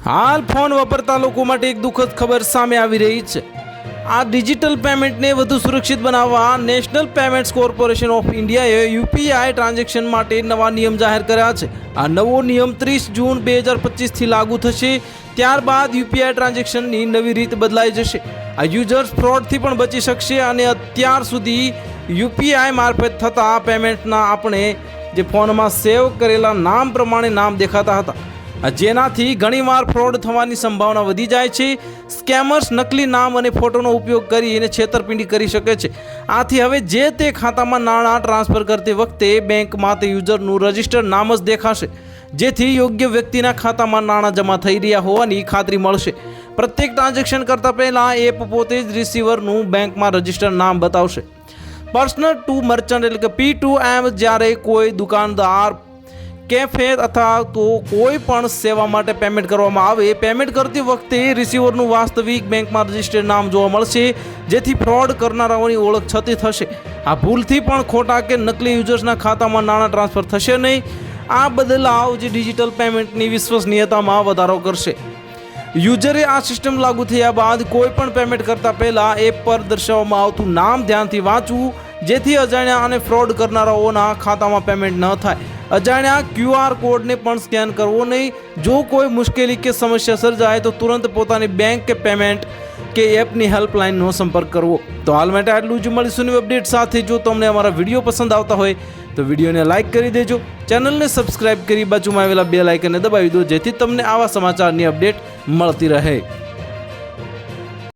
હાલ ફોન વાપરતા લોકો માટે એક દુઃખદ ખબર સામે આવી રહી છે। આ ડિજિટલ પેમેન્ટને વધુ સુરક્ષિત બનાવવા નેશનલ પેમેન્ટ્સ કોર્પોરેશન ઓફ ઇન્ડિયાએ યુપીઆઈ ટ્રાન્ઝેક્શન માટે નવા નિયમ જાહેર કર્યા છે। આ નવો નિયમ 30 જૂન 2025થી લાગુ થશે। ત્યારબાદ યુપીઆઈ ટ્રાન્ઝેક્શનની નવી રીત બદલાઈ જશે। આ યુઝર્સ ફ્રોડથી પણ બચી શકશે અને અત્યાર સુધી યુપીઆઈ મારફત થતા પેમેન્ટના આપણે જે ફોનમાં સેવ કરેલા નામ પ્રમાણે નામ દેખાતા હતા, જેનાથી ઘણીવાર ફ્રોડ થવાની સંભાવના વધી જાય છે। સ્કેમર્સ નકલી નામ અને ફોટોનો ઉપયોગ કરીને છેતરપિંડી કરી શકે છે। આથી હવે જે તે ખાતામાં નાણાં ટ્રાન્સફર કરતી વખતે બેંકમાં તે યુઝરનું રજિસ્ટર્ડ નામ જ દેખાશે, જેથી યોગ્ય વ્યક્તિના ખાતામાં નાણાં જમા થઈ રહ્યા હોવાની ખાતરી મળશે। પ્રત્યેક ટ્રાન્ઝેક્શન કરતાં પહેલાં એપ પોતે જ રિસીવરનું બેંકમાં રજિસ્ટર્ડ નામ બતાવશે। પર્સનલ ટુ મર્ચન્ટ એટલે કે P2M જ્યારે કોઈ દુકાનદાર, કેફે અથવા તો કોઈ પણ સેવા માટે પેમેન્ટ કરવામાં આવે, પેમેન્ટ કરતી વખતે રિસીવરનું વાસ્તવિક બેંકમાં રજિસ્ટર્ડ નામ જોવા મળશે, જેથી ફ્રોડ કરનારાઓની ઓળખ છતી થશે। આ ભૂલથી પણ ખોટા કે નકલી યુઝર્સના ખાતામાં નાણાં ટ્રાન્સફર થશે નહીં। આ બદલાવ જે ડિજિટલ પેમેન્ટની વિશ્વસનીયતામાં વધારો કરશે। યુઝરે આ સિસ્ટમ લાગુ થયા બાદ કોઈ પણ પેમેન્ટ કરતા પહેલા એપ પર દર્શાવવામાં આવતું નામ ધ્યાનથી વાંચવું, જેથી અજાણ્યા અને ફ્રોડ કરનારાઓના ખાતામાં પેમેન્ટ ન થાય। અજાણ્યા QR કોડને પણ સ્કેન કરવો નહીં। જો કોઈ મુશ્કેલી કે સમસ્યા સર્જાય તો તુરંત પોતાની બેંક કે પેમેન્ટ કે એપની હેલ્પલાઇનનો સંપર્ક કરવો। તો હાલ માટે આટલું જ। મળીશું નવી અપડેટ સાથે। જો તમને અમારા વિડીયો પસંદ આવતા હોય તો વિડીયોને લાઇક કરી દેજો, ચેનલને સબસ્ક્રાઇબ કરી બાજુમાં આવેલા બેલ આઇકનને દબાવી દો, જેથી તમને આવા સમાચારની અપડેટ મળતી રહે।